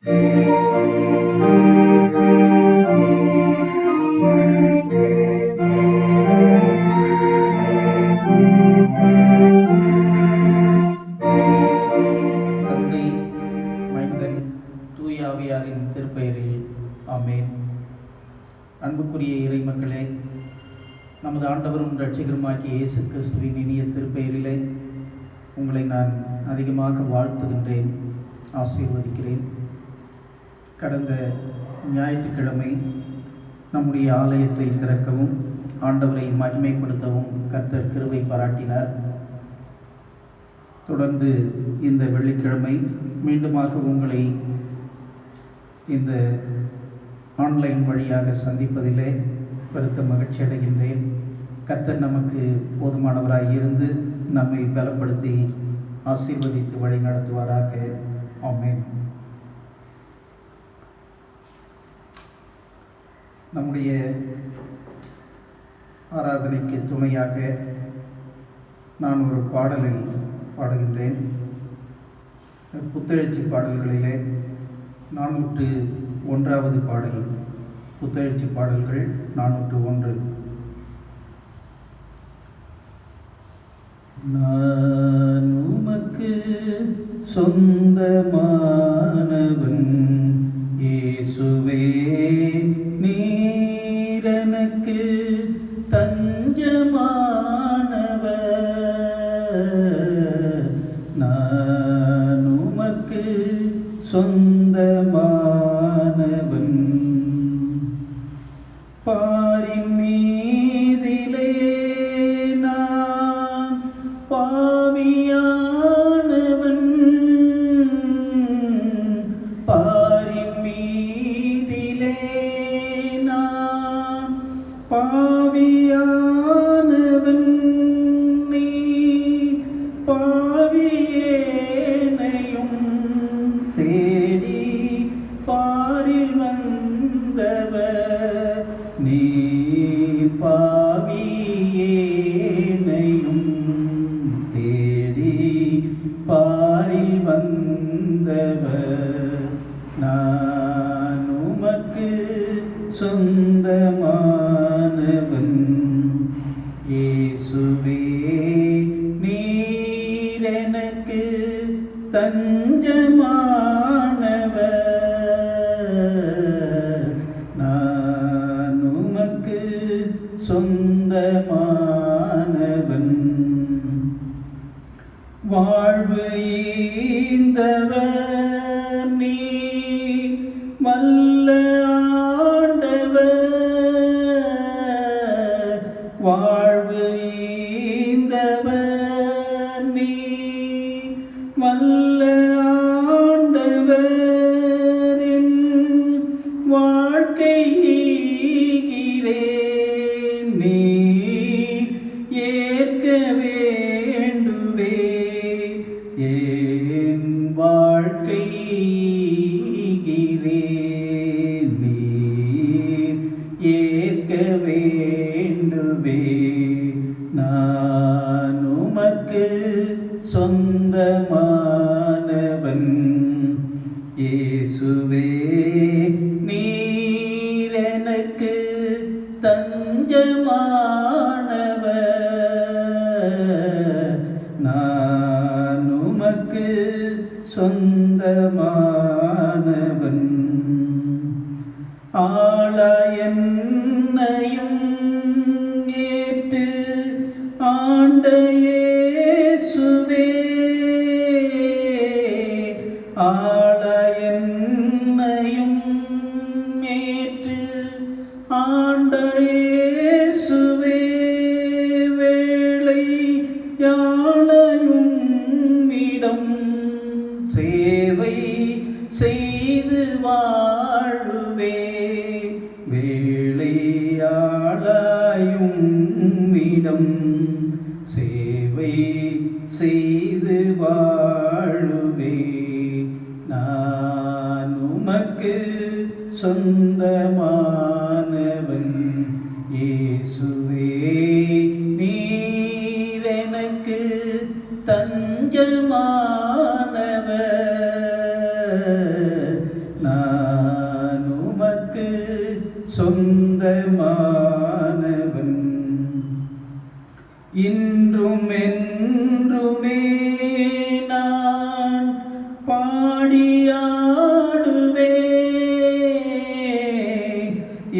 தந்தை, மைந்தன், தூயாவியாரின் திருப்பெயரில் ஆமென். அன்புக்குரிய இறைமக்களே, நமது ஆண்டவரும் இரட்சகருமாகிய இயேசு கிறிஸ்துவின் இனிய திருப்பெயரிலே உங்களை நான் அதிகமாக வாழ்த்துகின்றேன், ஆசீர்வதிக்கிறேன். கடந்த ஞாயிற்றுக்கிழமை நம்முடைய ஆலயத்தை திறக்கவும் ஆண்டவரை மகிமைப்படுத்தவும் கர்த்தர் கிருபை பாராட்டினார். தொடர்ந்து இந்த வெள்ளிக்கிழமை மீண்டுமாக உங்களை இந்த ஆன்லைன் வழியாக சந்திப்பதிலே பெருத்த மகிழ்ச்சி அடைகின்றேன். கர்த்தர் நமக்கு போதுமானவராய் இருந்து நம்மை பலப்படுத்தி ஆசீர்வதித்து வழி நடத்துவாராக. ஆமென். நம்முடைய ஆராதனைக்கு துணையாக நான் ஒரு பாடலை பாடுகின்றேன். புத்தெழுச்சி பாடல்களிலே 401வது பாடல். புத்தெழுச்சி பாடல்கள் 401. நான் உமக்கு சொந்தமானவன் இயேசுவே, நீர் எனக்கு தஞ்சமானவர். நான் உமக்கு சொந்தமானவன். பாரின் மீதிலே நான் பாவியானவன். பாரின் மீதிலே நான் பாவியானவன். நீ பாவியேனையும் தேடி பாரில் வந்தவர். நீ பாவியேனையும் தேடி பாரில் வந்தவர். நான் உமக்கு சொந்தமானவன் இயேசுவே, நீர் எனக்கு தஞ்சமானவர். நான் உமக்கு சொந்தமானவன். வாழ்வு ஈந்தவர் நீ வல்ல ஆண்டவர். வாழ்வு ஈந்தவர் நீ வல்ல ஆண்டவர். என் வாழ்க்கை ஈகிறேன், நீ ஏற்க வேண்டுவே. என் வாழ்க்கை ஈகிறேன், நீ ஏற்க வேண்டுவே. நான் உமக்கு சொந்தமானவன் இயேசுவே, நீர் எனக்கு தஞ்சமானவர். நான் உமக்கு சொந்தமானவன். ஆள என்னையும் ஏற்று ஆண்ட இயேசுவே, ஆள என்னையும் ஏற்று ஆண்ட இயேசுவே. வேளை யாழையும் இடம் சேவை செய்து வாழுவே. வேளையாளாயும் இடம் சேவை செய்து வாழுவே. நான் உமக்கு சொந்தமானவன் இயேசுவே, நீர் எனக்கு தஞ்சமானவர். சொந்தமானவன். இன்றும் என்றுமே நான் பாடியாடுவே,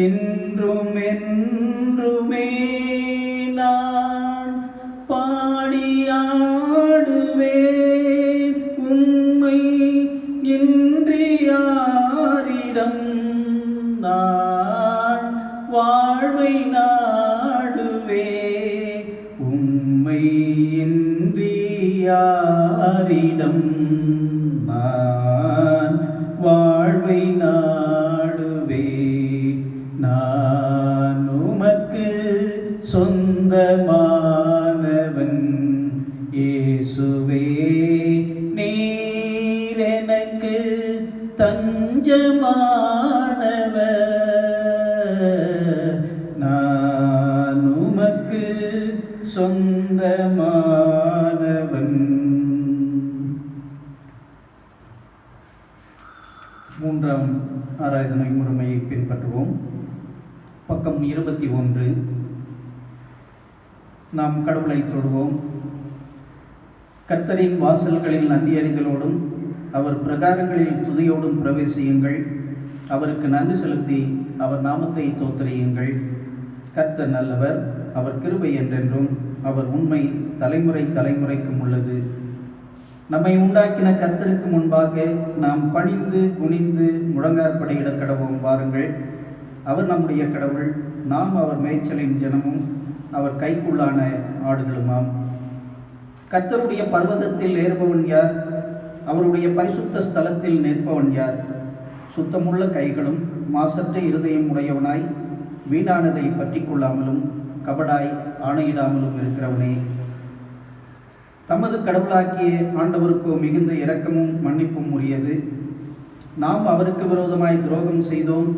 என்றும் என்றுமே நான் பாடியாடுவே. உம்மை இன்றி யாரிடம் நான் வாழ்வை நாடுவே, உம்மை இன்றி யாரிடம் நான் வாழ்வை நாடுவே. நான் உமக்கு சொந்தமானவன் இயேசுவே, நீர் எனக்கு தஞ்சமானவர். நான் உமக்கு சொந்தமானவன். மூன்றாம் ஆராதனை முறைமையை பின்பற்றுவோம். பக்கம் 21. நாம் கடவுளை தொழுவோம். கர்த்தரின் வாசல்களில் நன்றி அறிதலோடும் அவர் பிரகாரங்களில் துதியோடும் பிரவேசியுங்கள். அவருக்கு நன்றி செலுத்தி அவர் நாமத்தை தோத்தரியுங்கள். கர்த்தர் நல்லவர், அவர் கிருபை என்றென்றும், அவர் உண்மை தலைமுறை தலைமுறைக்கும் உள்ளது. நம்மை உண்டாக்கின கர்த்தருக்கு முன்பாக நாம் பணிந்து குனிந்து முழங்காற்படையிட கடவோம். வாருங்கள், அவர் நம்முடைய கடவுள், நாம் அவர் மேய்ச்சலின் ஜனமும் அவர் கைக்குள்ளான ஆடுகளுமாம். கர்த்தருடைய பர்வதத்தில் ஏறுபவன் யார்? அவருடைய பரிசுத்த ஸ்தலத்தில் நிற்பவன் யார்? சுத்தமுள்ள கைகளும் மாசற்ற இருதயம் உடையவனாய் வீணானதை பற்றி கொள்ளாமலும் கபடாய் ஆணையிடாமலும் இருக்கிறவனே. தமது கடவுளாக்கிய ஆண்டவருக்கோ மிகுந்த இரக்கமும் மன்னிப்பும் உரியது. நாம் அவருக்கு விரோதமாய் துரோகம் செய்தோம்,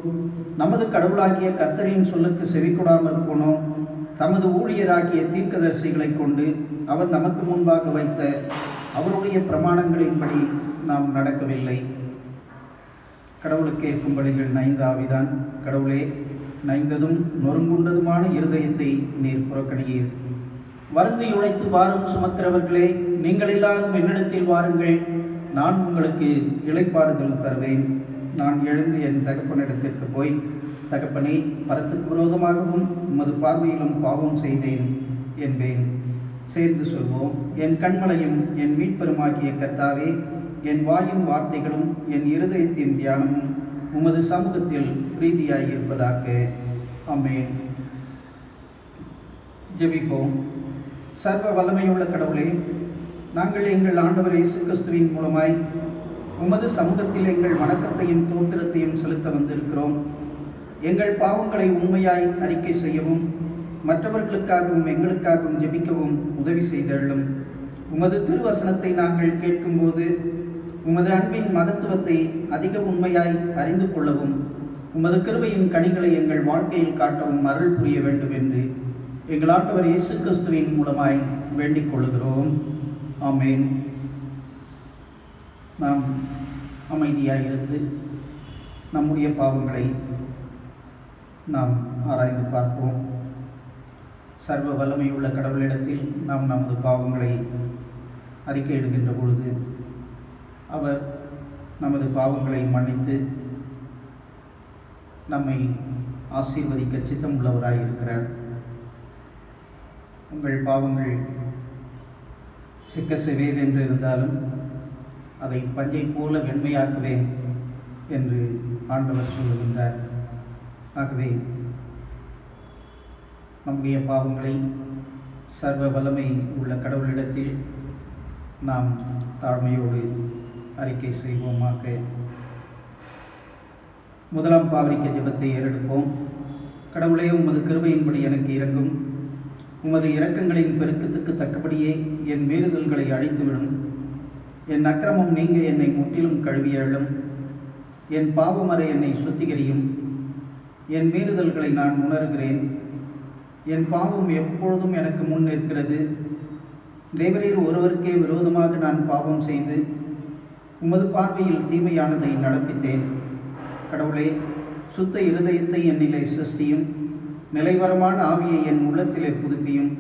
நமது கடவுளாகிய கர்த்தரின் சொல்லுக்கு செவிகொடாமல் போனோம். தமது ஊழியராகிய தீர்க்கதரிசிகளை கொண்டு அவர் நமக்கு முன்பாக வைத்த அவருடைய பிரமாணங்களின்படி நாம் நடக்கவில்லை. கடவுளுக்கு ஏற்கும் வழிகள் நைந்த ஆவிதான். கடவுளே, நைந்ததும் நொறுங்குண்டதுமான இருதயத்தை நீர் புறக்கணியீர். வருந்தி உழைத்து வாரும் சுமக்கிறவர்களே, நீங்கள் எல்லாரும் என்னிடத்தில் வாருங்கள், நான் உங்களுக்கு இளைப்பாறுதல் தருவேன். நான் எழுந்து என் தகப்பனிடத்திற்கு போய், தகப்பனே, பரத்துக்கு விரோதமாகவும் உமது பார்வையிலும் பாவம் செய்தேன் என்பேன். சேர்ந்து சொல்வோம். என் கண்மலையும் என் மீட்பெருமாகிய கர்த்தாவே, என் வாயின் வார்த்தைகளும் என் இருதயத்தின் தியானமும் உமது சமூகத்தில் பிரீதியாயிருப்பதாக. ஆமென். ஜெபிப்போம். சர்வ வல்லமையுள்ள கடவுளே, நாங்கள் எங்கள் ஆண்டவர் இயேசு கிறிஸ்துவின் மூலமாய் உமது சமூகத்தில் எங்கள் வணக்கத்தையும் தோத்திரத்தையும் செலுத்த வந்திருக்கிறோம். எங்கள் பாவங்களை உண்மையாய் அறிக்கை செய்யவும் மற்றவர்களுக்காகவும் எங்களுக்காகவும் ஜெபிக்கவும் உதவி செய்தள்ளும். உமது திருவசனத்தை நாங்கள் கேட்கும்போது உமது அன்பின் மகத்துவத்தை அதிக உண்மையாய் அறிந்து கொள்ளவும் உமது கிருபையின் கனிகளை எங்கள் வாழ்க்கையில் காட்டவும் அருள் புரிய வேண்டும் என்று எங்கள் ஆண்டவர் இயேசு கிறிஸ்துவின் மூலமாய் வேண்டிக் கொள்கிறோம். ஆமென். நாம் அமைதியாயிருந்து நம்முடைய பாவங்களை நாம் ஆராய்ந்து பார்ப்போம். சர்வ வல்லமையுள்ள கடவுளிடத்தில் நாம் நமது பாவங்களை அறிக்கையிடுகின்ற பொழுது அவர் நமது பாவங்களை மன்னித்து நம்மை ஆசீர்வதிக்க சித்தம் உள்ளவராய் இருக்கிறார். உங்கள் பாவங்கள் சிக்க செவேர் என்று இருந்தாலும் அதை பஞ்சை போல வெண்மையாக்குவேன் என்று ஆண்டவர் சொல்லுகின்றார். ஆகவே நம்முடைய பாவங்களை சர்வ வல்லமை உள்ள கடவுளிடத்தில் நாம் தாழ்மையோடு அறிக்கை செய்வோமாக. முதலாம் பாவரிக்க ஜெபத்தை ஏறெடுப்போம். கடவுளே, உமது கிருபையின்படி எனக்கு இரங்கும். உமது இரக்கங்களின் பெருக்கத்துக்கு தக்கபடியே என் மீறுதல்களை அழித்துவிடும். என் அக்கிரமம் நீங்க என்னை முற்றிலும் கழுவியள்ளும். என் பாவமறை என்னை சுத்திகரியும். என் மீறுதல்களை நான் உணர்கிறேன். என் பாவம் எப்பொழுதும் எனக்கு முன் நிற்கிறது. தேவரீர் ஒருவருக்கே விரோதமாக நான் பாவம் செய்து உமது பார்வையில் தீமையானதை நடப்பித்தேன். கடவுளே, சுத்த இருதயத்தை என்னிலே சிருஷ்டியும், நிலைவரமான ஆவியை என் உள்ளத்திலே புதுப்பியும்,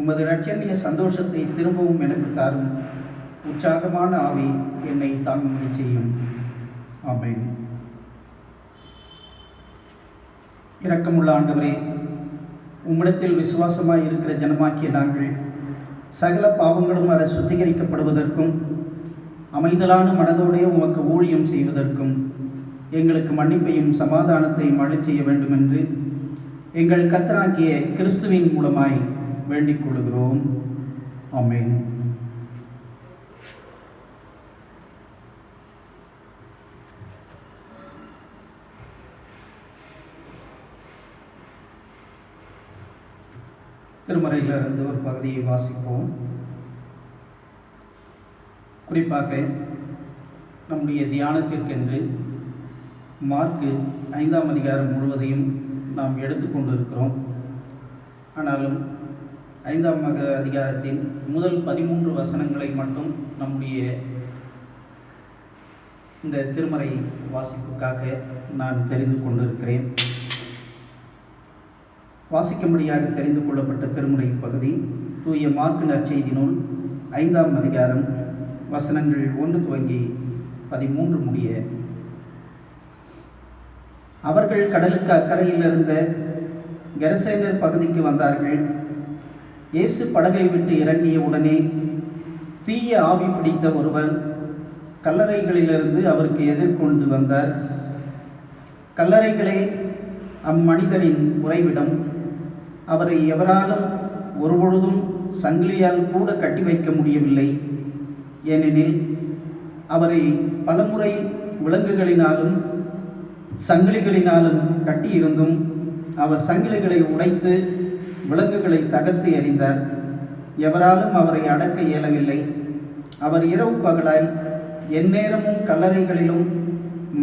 உமது இரட்சணிய சந்தோஷத்தை திரும்பவும் எனக்கு தாரும், உற்சாகமான ஆவி என்னை தாங்கும்படி செய்யும். ஆமென். இரக்கமுள்ள ஆண்டவரே, உம்மிடத்தில் விசுவாசமாய் இருக்கிற ஜனமாக்கிய நாங்கள் சகல பாவங்களும் வர சுத்திகரிக்கப்படுவதற்கும் அமைதலான மனதோடே உமக்கு ஊழியம் செய்வதற்கும் எங்களுக்கு மன்னிப்பையும் சமாதானத்தையும் அளிச் செய்ய வேண்டும் என்று எங்கள் கர்த்தராகிய கிறிஸ்துவின் மூலமாய் வேண்டிக் கொள்கிறோம். ஆமென். திருமறையிலிருந்து ஒரு பகுதியை வாசிப்போம். குறிப்பாக நம்முடைய தியானத்திற்கென்று மார்க்கு 5ஆம் அதிகாரம் முழுவதையும் நாம் எடுத்துக்கொண்டிருக்கிறோம். ஆனாலும் 5ஆம் அதிகாரத்தின் முதல் 13 வசனங்களை மட்டும் நம்முடைய இந்த திருமறை வாசிப்புக்காக நான் தெரிந்து கொண்டிருக்கிறேன். வாசிக்கும்படியாக தெரிந்து கொள்ளப்பட்ட திருமுறை பகுதி தூய மார்க்கு நற்செய்தி நூல் 5ஆம் அதிகாரம் வசனங்கள் 1 துவங்கி 13 முடிய. அவர்கள் கடலுக்கு அக்கறையில் இருந்த கெரசேனர் பகுதிக்கு வந்தார்கள். இயேசு படகை விட்டு இறங்கிய உடனே தீய ஆவி பிடித்த ஒருவர் கல்லறைகளிலிருந்து அவருக்கு எதிர்கொண்டு வந்தார். கல்லறைகளே அம்மனிதரின் உறைவிடம். அவரை எவராலும் ஒருபொழுதும் சங்கிலியால் கூட கட்டி வைக்க முடியவில்லை. ஏனெனில் அவரை பலமுறை விலங்குகளினாலும் சங்கிலிகளினாலும் கட்டியிருந்தும் அவர் சங்கிலிகளை உடைத்து விலங்குகளை தகர்த்து எறிந்தார். எவராலும் அவரை அடக்க இயலவில்லை. அவர் இரவு பகலாய் எந்நேரமும் கல்லறைகளிலும்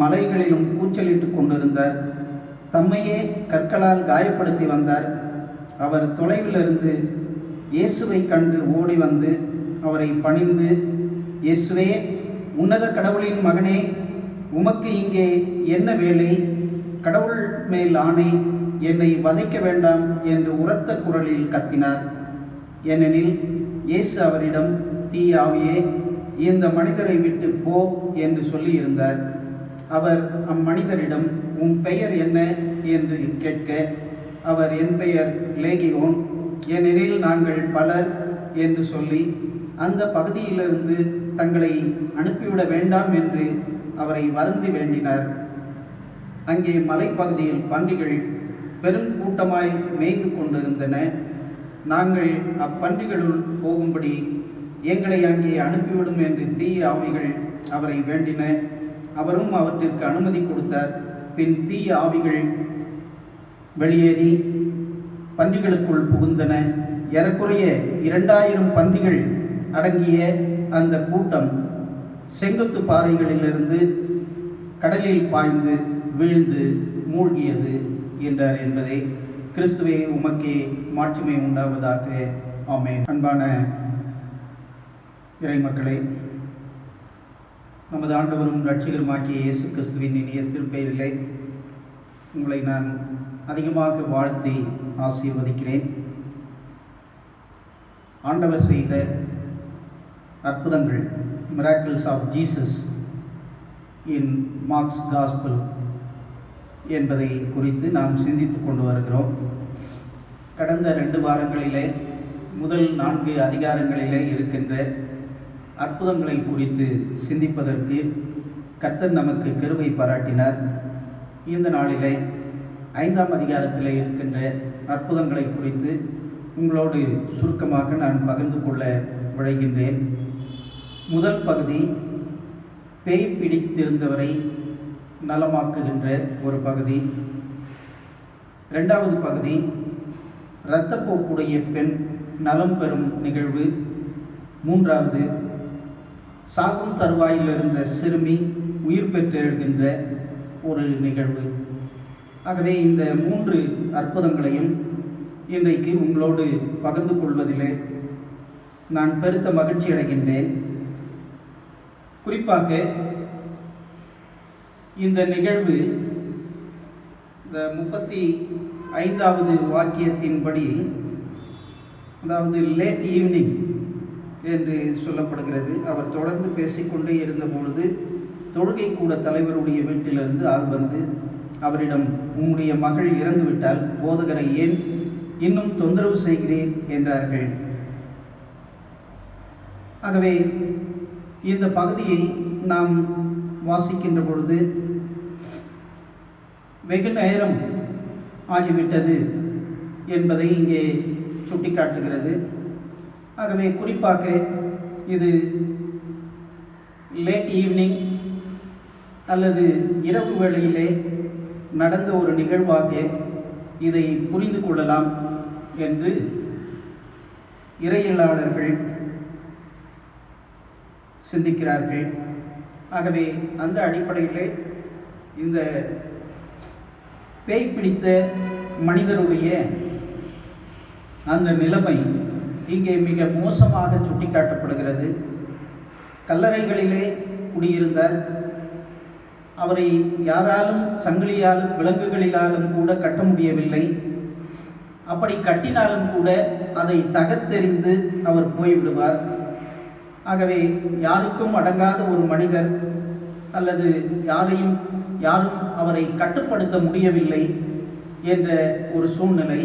மலைகளிலும் கூச்சலிட்டு கொண்டிருந்தார். தம்மையே கற்களால் காயப்படுத்தி வந்தார். அவர் தொலைவிலிருந்து இயேசுவை கண்டு ஓடி வந்து அவரை பணிந்து, இயேசுவே, உன்னத கடவுளின் மகனே, உமக்கு இங்கே என்ன வேலை? கடவுள் மேல் ஆணை, என்னை வதைக்க வேண்டாம் என்று உரத்த குரலில் கத்தினார். ஏனெனில் இயேசு அவரிடம், தீய ஆவியே, இந்த மனிதரை விட்டு போ என்று சொல்லியிருந்தார். அவர் அம்மனிதரிடம், உன் பெயர் என்ன என்று கேட்க, அவர், என் பெயர் லேகியோன், ஏனெனில் நாங்கள் பலர் என்று சொல்லி அந்த பகுதியிலிருந்து தங்களை அனுப்பிவிட வேண்டாம் என்று அவரை வருந்தி வேண்டினார். அங்கே மலைப்பகுதியில் பன்றிகள் பெரும் கூட்டமாய் மேய்ந்து கொண்டிருந்தன. நாங்கள் அப்பன்றிகளுள் போகும்படி எங்களை அங்கே அனுப்பிவிடும் என்று தீய ஆவிகள் அவரை வேண்டின. அவரும் அவற்றிற்கு அனுமதி கொடுத்தார். பின் தீய ஆவிகள் வெளியேறி பன்றிகளுக்குள் புகுந்தன. ஏறக்குறைய 2000 பன்றிகள் அடங்கிய அந்த கூட்டம் செங்குத்து பாறைகளிலிருந்து கடலில் பாய்ந்து வீழ்ந்து மூழ்கியது என்றார் என்பதை கிறிஸ்துவே உமக்கே மாட்சிமை உண்டாவதாக. ஆமென். அன்பான இறைமக்களே, நமது ஆண்டவரும் இரட்சகருமாகிய இயேசு கிறிஸ்துவின் இனிய திருப்பெயரிலே உங்களை நான் அதிகமாக வாழ்த்தி ஆசீர்வதிக்கிறேன். ஆண்டவர் செய்த அற்புதங்கள், miracles of Jesus in Mark's gospel என்பதை குறித்து நாம் சிந்தித்து கொண்டு வருகிறோம். கடந்த 2 வாரங்களிலே முதல் 4 அதிகாரங்களிலே இருக்கின்ற அற்புதங்களை குறித்து சிந்திப்பதற்கு கர்த்தர் நமக்கு கிருபை பாராட்டினார். இந்த நாளிலே 5ஆம் அதிகாரத்தில் இருக்கின்ற அற்புதங்களை குறித்து உங்களோடு சுருக்கமாக நான் பகிர்ந்து கொள்ள விழைகின்றேன். முதல் பகுதி பேய் பிடித்திருந்தவரை நலமாக்குகின்ற ஒரு பகுதி. 2வது பகுதி இரத்தப்போக்குடைய பெண் நலம் பெறும் நிகழ்வு. 3வது சாகும் தருவாயில் இருந்த சிறுமி உயிர் பெற்றெழுகின்ற ஒரு நிகழ்வு. ஆகவே இந்த 3 அற்புதங்களையும் இன்றைக்கு உங்களோடு பகிர்ந்து கொள்வதிலே நான் பெருத்த மகிழ்ச்சி அடைகின்றேன். குறிப்பாக இந்த நிகழ்வு இந்த 35வது வாக்கியத்தின்படி, அதாவது லேட் ஈவினிங் என்று சொல்லப்படுகிறது, அவர் தொடர்ந்து பேசிக்கொண்டே இருந்தபொழுது தொழுகை கூட தலைவருடைய வீட்டிலிருந்து ஆள் வந்து அவரிடம், உம்முடைய மகள் இறந்துவிட்டால் போதகரை ஏன் இன்னும் தொந்தரவு செய்கிறேன் என்றார்கள். ஆகவே இந்த பகுதியை நாம் வாசிக்கின்ற பொழுது வெகு நேரம் ஆகிவிட்டது என்பதை இங்கே சுட்டிக்காட்டுகிறது. ஆகவே குறிப்பாக இது லேட் ஈவினிங் அல்லது இரவு வேளையிலே நடந்த ஒரு நிகழ்வாக இதை புரிந்து கொள்ளலாம் என்று இறையியலாளர்கள் சிந்திக்கிறார்கள். ஆகவே அந்த அடிப்படையிலே இந்த பேய் பிடித்த மனிதருடைய அந்த நிலைமை இங்கே மிக மோசமாக சுட்டிக்காட்டப்படுகிறது. கல்லறைகளிலே குடியிருந்தார். அவரை யாராலும் சங்கிலியாலும் விலங்குகளிலாலும் கூட கட்ட முடியவில்லை. அப்படி கட்டினாலும் கூட அதை தகர்த்தெறிந்து அவர் போய்விடுவார். ஆகவே யாருக்கும் அடங்காத ஒரு மனிதர், அல்லது யாரும் அவரை கட்டுப்படுத்த முடியவில்லை என்ற ஒரு சூழ்நிலை.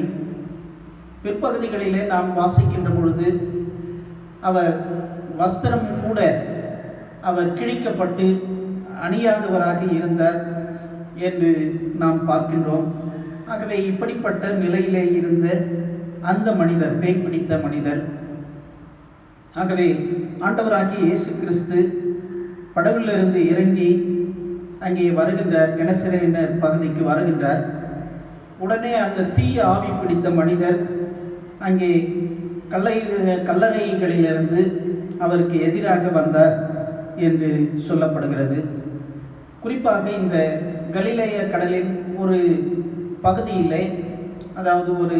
பிற்பகுதிகளிலே நாம் வாசிக்கின்ற பொழுது அவர் வஸ்திரம் கூட அவர் கிழிக்கப்பட்டு அணியாதவராக இருந்தார் என்று நாம் பார்க்கின்றோம். ஆகவே இப்படிப்பட்ட நிலையிலே இருந்த அந்த மனிதர், பேய் பிடித்த மனிதர், ஆகவே ஆண்டவராகிய இயேசு கிறிஸ்து படவிலிருந்து இறங்கி அங்கே வருகின்றார், கெனசரேன பகுதிக்கு வருகின்றார். உடனே அந்த தீய ஆவி பிடித்த மனிதர் அங்கே கல்லறைகளிலிருந்து அவருக்கு எதிராக வந்தார் என்று சொல்லப்படுகிறது. குறிப்பாக இந்த கலிலேய கடலின் ஒரு பகுதியிலே, அதாவது ஒரு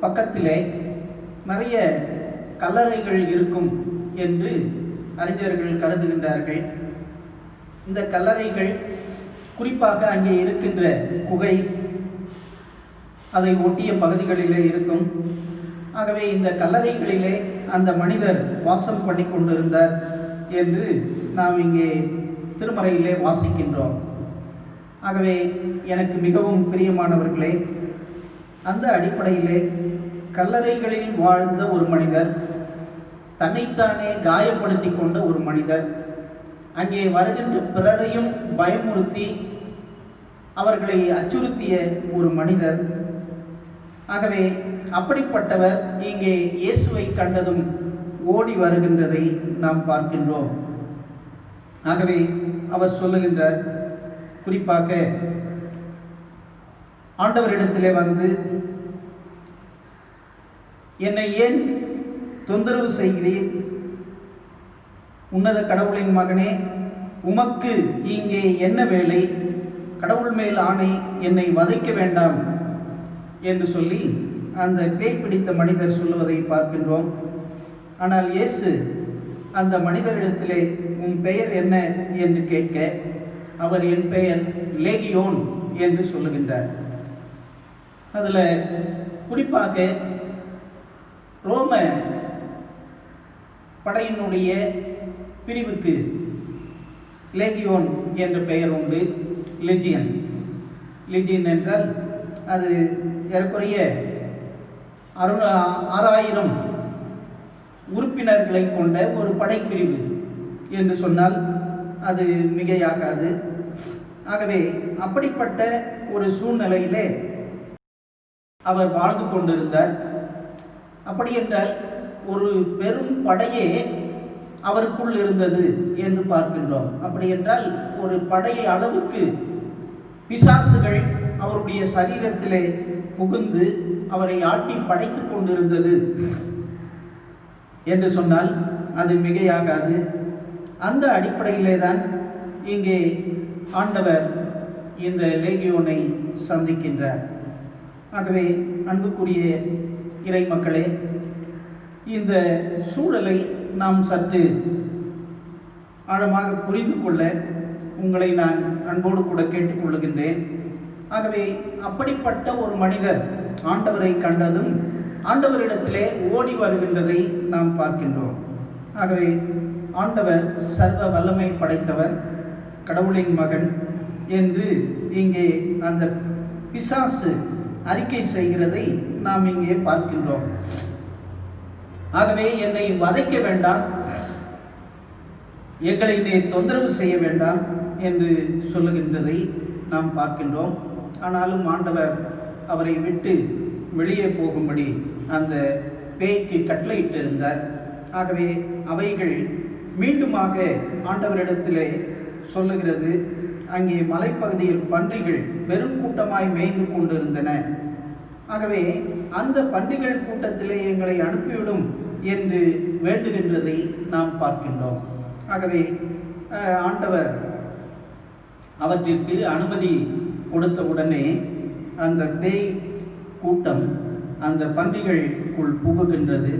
பக்கத்திலே நிறைய கல்லறைகள் இருக்கும் என்று அறிஞர்கள் கருதுகின்றார்கள். இந்த கல்லறைகள் குறிப்பாக அங்கே இருக்கின்ற குகை, அதை ஒட்டிய பகுதிகளிலே இருக்கும். ஆகவே இந்த கல்லறைகளிலே அந்த மனிதர் வாசம் பண்ணி கொண்டிருந்தார் என்று நாம் இங்கே திருமறையிலே வாசிக்கின்றோம். ஆகவே எனக்கு மிகவும் பிரியமானவர்களே, அந்த அடிப்படையிலே கல்லறைகளில் வாழ்ந்த ஒரு மனிதர், தன்னைத்தானே காயப்படுத்தி கொண்ட ஒரு மனிதர், அங்கே வருகின்ற பிறரையும் பயமுறுத்தி அவர்களை அச்சுறுத்திய ஒரு மனிதர். ஆகவே அப்படிப்பட்டவர் இங்கே இயேசுவை கண்டதும் ஓடி வருகின்றதை நாம் பார்க்கின்றோம். ஆகவே அவர் சொல்லுகின்றார், குறிப்பாக ஆண்டவரிடத்திலே வந்து, என்னை ஏன் தொந்தரவு செய்கிறீர்? உன்னத கடவுளின் மகனே, உமக்கு இங்கே என்ன வேலை? கடவுள் மேல் ஆணை, என்னை வதைக்க வேண்டாம் என்று சொல்லி அந்த பேய் பிடித்த மனிதர் சொல்லுவதை பார்க்கின்றோம். ஆனால் இயேசு அந்த மனிதரிடத்திலே, உன் பெயர் என்ன என்று கேட்க, அவர் என் பெயர் லேகியோன் என்று சொல்லுகின்றார். அதில் குறிப்பாக ரோம படையினுடைய பிரிவுக்கு லேகியோன் என்ற பெயர் உண்டு. லெஜியன் என்றால் அது ஏறக்குறைய 6000 உறுப்பினர்களை கொண்ட ஒரு படைப்பிரிவு என்று சொன்னால் அது மிகையாகாது. ஆகவே அப்படிப்பட்ட ஒரு சூழ்நிலையிலே அவர் வாழ்ந்து கொண்டிருந்தார். அப்படி என்றால் ஒரு பெரும் படையே அவருக்குள் இருந்தது என்று பார்க்கின்றோம். அப்படி என்றால் ஒரு படையை அளவுக்கு பிசாசுகள் அவருடைய சரீரத்திலே புகுந்து அவரை ஆட்டி படைத்துக் கொண்டிருந்தது என்று சொன்னால் அது மிகையாகாது. அந்த அடிப்படையிலே தான் இங்கே ஆண்டவர் இந்த லேகியோனை சந்திக்கின்றார். ஆகவே அன்புக்குரிய இறை மக்களே, இந்த சூழலை நாம் சற்று ஆழமாக புரிந்து கொள்ள உங்களை நான் அன்போடு கூட கேட்டுக்கொள்ளுகின்றேன். ஆகவே அப்படிப்பட்ட ஒரு மனிதர் ஆண்டவரை கண்டதும் ஆண்டவரிடத்திலே ஓடி வருகின்றதை நாம் பார்க்கின்றோம். ஆகவே ஆண்டவர் சர்வ வல்லமை படைத்தவர், கடவுளின் மகன் என்று இங்கே அந்த பிசாசு அறிக்கை செய்கிறதை நாம் இங்கே பார்க்கின்றோம். ஆகவே என்னை வதைக்க வேண்டாம், எங்களை நீ தொந்தரவு செய்ய வேண்டாம் என்று சொல்லுகின்றதை நாம் பார்க்கின்றோம். ஆனாலும் ஆண்டவர் அவரை விட்டு வெளியே போகும்படி அந்த பேய்க்கு கட்டளையிட்டு இருந்தார். ஆகவே அவைகள் மீண்டுமாக ஆண்டவரிடத்திலே சொல்லுகிறது, அங்கே மலைப்பகுதியில் பன்றிகள் பெருங்கூட்டமாய் மேய்ந்து கொண்டிருந்தன. ஆகவே அந்த பன்றிகள் கூட்டத்திலே எங்களை அனுப்பிவிடும் என்று வேண்டுகின்றதை நாம் பார்க்கின்றோம். ஆகவே ஆண்டவர் அவற்றிற்கு அனுமதி கொடுத்தவுடனே அந்த பேய் கூட்டம் அந்த பன்றிகளுக்குள் புகுகின்றது.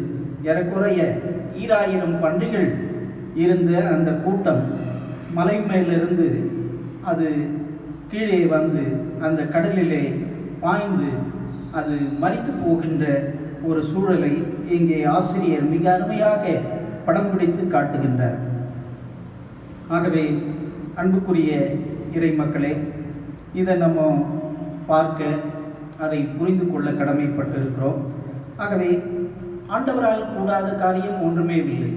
ஏறக்குறைய 2000 பன்றிகள் இருந்த அந்த கூட்டம் மலை மேலிருந்து அது கீழே வந்து அந்த கடலிலே பாய்ந்து அது மரித்து போகின்ற ஒரு சூழலை இங்கே ஆசிரியர் மிக அருமையாக படம் பிடித்து காட்டுகின்றார். ஆகவே அன்புக்குரிய இறை மக்களே, இதை நம்ம பார்க்க, அதை புரிந்து கொள்ள கடமைப்பட்டிருக்கிறோம். ஆகவே ஆண்டவரால் கூடாத காரியம் ஒன்றுமே இல்லை.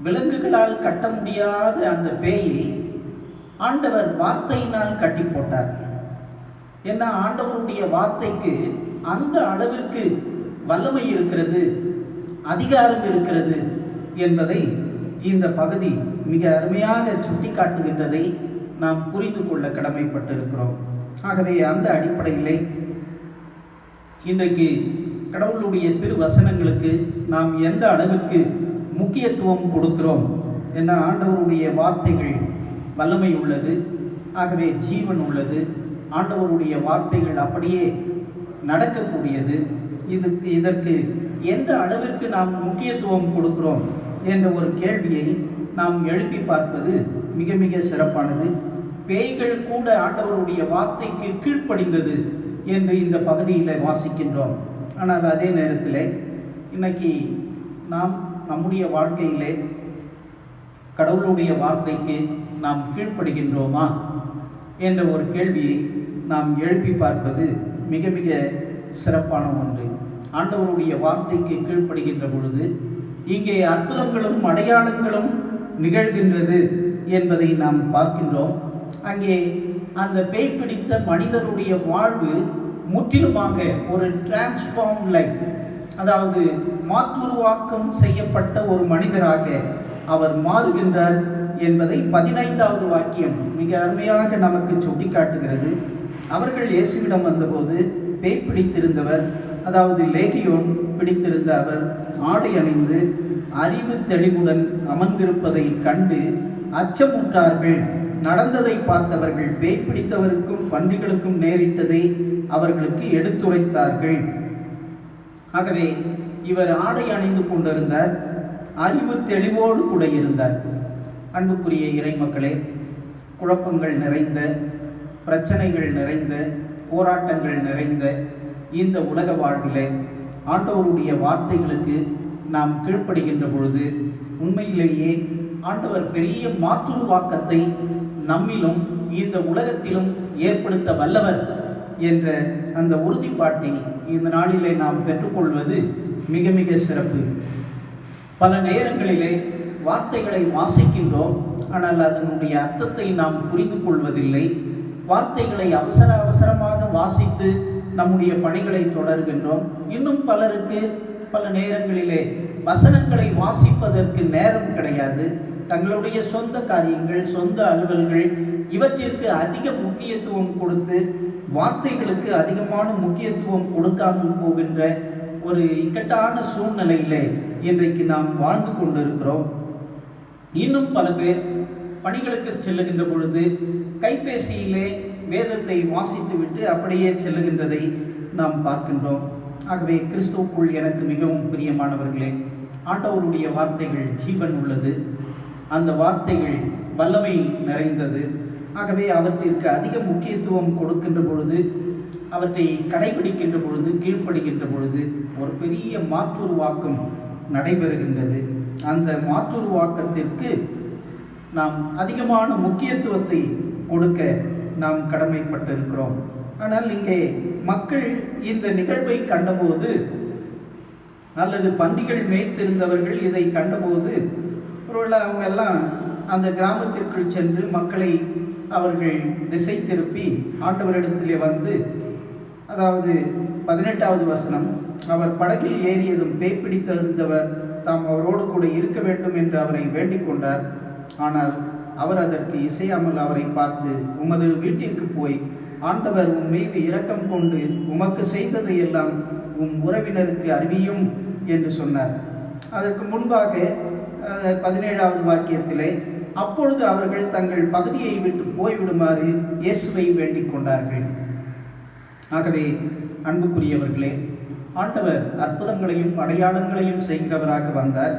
விலங்குகளால் கட்ட முடியாத அந்த பேயை ஆண்டவர் வார்த்தையினால் கட்டி போட்டார். ஏன்னா ஆண்டவருடைய வார்த்தைக்கு அந்த அளவிற்கு வல்லமை இருக்கிறது, அதிகாரம் இருக்கிறது என்பதை இந்த பகுதி மிக அருமையாக சுட்டி காட்டுகின்றதை நாம் புரிந்து கொள்ள கடமைப்பட்டிருக்கிறோம். ஆகவே அந்த அடிப்படையிலே இன்றைக்கு கடவுளுடைய திருவசனங்களுக்கு நாம் எந்த அளவுக்கு முக்கியத்துவம் கொடுக்கிறோம். ஏன்னா ஆண்டவருடைய வார்த்தைகள் வல்லமை உள்ளது, ஆகவே ஜீவன் உள்ளது. ஆண்டவருடைய வார்த்தைகள் அப்படியே நடக்கக்கூடியது. இதற்கு எந்த அளவிற்கு நாம் முக்கியத்துவம் கொடுக்கிறோம் என்ற ஒரு கேள்வியை நாம் எழுப்பி பார்ப்பது மிக மிக சிறப்பானது. பேய்கள் கூட ஆண்டவருடைய வார்த்தைக்கு கீழ்ப்படிந்தது என்று இந்த பகுதியில் வாசிக்கின்றோம். ஆனால் அதே நேரத்தில் இன்னைக்கு நாம் நம்முடைய வாழ்க்கையிலே கடவுளுடைய வார்த்தைக்கு நாம் கீழ்ப்படுகின்றோமா என்ற ஒரு கேள்வியை நாம் எழுப்பி பார்ப்பது மிக மிக சிறப்பான ஒன்று. ஆண்டவருடைய வார்த்தைக்கு கீழ்ப்படுகின்ற பொழுது இங்கே அற்புதங்களும் அடையாளங்களும் நிகழ்கின்றது என்பதை நாம் பார்க்கின்றோம். அங்கே அந்த பேய் பிடித்த மனிதருடைய வாழ்வு முற்றிலுமாக ஒரு டிரான்ஸ்ஃபார்ம் லைஃப், அதாவது மாற்றுருவாக்கம் செய்யப்பட்ட ஒரு மனிதராக அவர் மாறுகின்றார் என்பதை 15வது வாக்கியம் மிக அருமையாக நமக்கு சுட்டிக்காட்டுகிறது. அவர்கள் இயேசுவிடம் வந்தபோது பேய் பிடித்திருந்தவர், அதாவது லேகியோன் பிடித்திருந்த அவர் ஆடை அணிந்து அறிவு தெளிவுடன் அமர்ந்திருப்பதை கண்டு அச்சமுற்றார்கள். நடந்ததை பார்த்தவர்கள் பேய் பிடித்தவருக்கும் பன்றிகளுக்கும் நேரிட்டதை அவர்களுக்கு எடுத்துரைத்தார்கள். ஆகவே இவர் ஆடை அணிந்து கொண்டிருந்தார், அறிவு தெளிவோடு கூட இருந்தார். அன்புக்குரிய இறை மக்களே, குழப்பங்கள் நிறைந்த, பிரச்சனைகள் நிறைந்த, போராட்டங்கள் நிறைந்த இந்த உலக வாழ்விலே ஆண்டவருடைய வார்த்தைகளுக்கு நாம் கீழ்ப்படுகின்ற பொழுது உண்மையிலேயே ஆண்டவர் பெரிய மாற்றுருவாக்கத்தை நம்மிலும் இந்த உலகத்திலும் ஏற்படுத்த வல்லவர் என்ற அந்த உறுதிப்பாட்டை இந்த நாளிலே நாம் பெற்றுக்கொள்வது மிக மிக சிறப்பு. பல நேரங்களிலே வார்த்தைகளை வாசிக்கின்றோம், ஆனால் அதனுடைய அர்த்தத்தை நாம் புரிந்து கொள்வதில்லை. வார்த்தைகளை அவசரமாக வாசித்து நம்முடைய பணிகளை தொடர்கின்றோம். இன்னும் பலருக்கு பல நேரங்களிலே வசனங்களை வாசிப்பதற்கு நேரம் கிடையாது. தங்களுடைய சொந்த காரியங்கள், சொந்த அலுவல்கள் இவற்றிற்கு அதிக முக்கியத்துவம் கொடுத்து வார்த்தைகளுக்கு அதிகமான முக்கியத்துவம் கொடுக்காமல் போகின்ற ஒரு இக்கட்டான சூழ்நிலையிலே இன்றைக்கு நாம் வாழ்ந்து கொண்டிருக்கிறோம். இன்னும் பல பேர் பணிகளுக்கு செல்லுகின்ற பொழுது கைபேசியிலே வேதத்தை வாசித்துவிட்டு அப்படியே செல்லுகின்றதை நாம் பார்க்கின்றோம். ஆகவே கிறிஸ்துவுக்குள் எனக்கு மிகவும் பிரியமானவர்களே, ஆண்டவருடைய வார்த்தைகள் ஜீவன் உள்ளது, அந்த வார்த்தைகள் வல்லமை நிறைந்தது. ஆகவே அவற்றிற்கு அதிக முக்கியத்துவம் கொடுக்கின்ற பொழுது, அவற்றை கடைபிடிக்கின்ற பொழுது, கீழ்ப்படுகின்ற பொழுது ஒரு பெரிய மாற்றுருவாக்கம் நடைபெறுகின்றது. அந்த மாற்றுருவாக்கத்திற்கு நாம் அதிகமான முக்கியத்துவத்தை கொடுக்க நாம் கடமைப்பட்டிருக்கிறோம். ஆனால் இங்கே மக்கள் இந்த நிகழ்வை கண்டபோது, அல்லது பன்றிகள் மேய்த்திருந்தவர்கள் இதை கண்டபோது, ஒருவேளை அவங்க எல்லாம் அந்த கிராமத்திற்குள் சென்று மக்களை அவர்கள் திசை திருப்பி ஆண்டவரிடத்திலே வந்து, அதாவது 18வது வசனம், அவர் படகில் ஏறியதும் பேய் பிடித்திருந்தவர் தாம் அவரோடு கூட இருக்க வேண்டும் என்று அவரை வேண்டிக் கொண்டார். ஆனால் அவர் அதற்கு இசையாமல் அவரை பார்த்து, உமது வீட்டிற்கு போய் ஆண்டவர் உன் மீது இரக்கம் கொண்டு உமக்கு செய்ததை எல்லாம் உன் உறவினருக்கு அறிவியும் என்று சொன்னார். அதற்கு முன்பாக 17வது வாக்கியத்திலே, அப்பொழுது அவர்கள் தங்கள் பகுதியை விட்டு போய்விடுமாறு இயேசுவை வேண்டிக் கொண்டார்கள். ஆகவே அன்புக்குரியவர்களே, ஆண்டவர் அற்புதங்களையும் அடையாளங்களையும் செய்கிறவராக வந்தார்.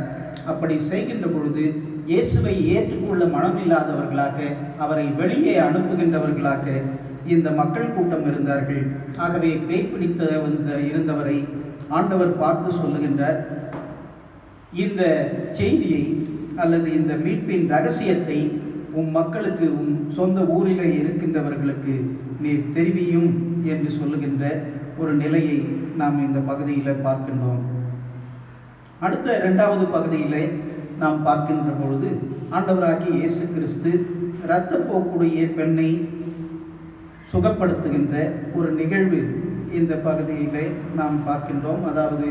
அப்படி செய்கின்ற பொழுது இயேசுவை ஏற்றுக்கொள்ள மனமில்லாதவர்களாக, அவரை வெளியே அனுப்புகின்றவர்களாக இந்த மக்கள் கூட்டம் இருந்தார்கள். ஆகவே பேய் பிடித்த இருந்தவரை ஆண்டவர் பார்த்து சொல்லுகின்றார், இந்த செய்தியை அல்லது இந்த மீட்பின் ரகசியத்தை உம் மக்களுக்கு, உம் சொந்த ஊரிலே இருக்கின்றவர்களுக்கு நீர் தெரிவியும் என்று சொல்லுகின்ற ஒரு நிலையை நாம் இந்த பகுதியில் பார்க்கின்றோம். அடுத்த 2வது பகுதியிலே நாம் பார்க்கின்ற பொழுது, ஆண்டவராகிய இயேசு கிறிஸ்து இரத்தப்போக்குடைய பெண்ணை சுகப்படுத்துகின்ற ஒரு நிகழ்வு இந்த பகுதியிலே நாம் பார்க்கின்றோம். அதாவது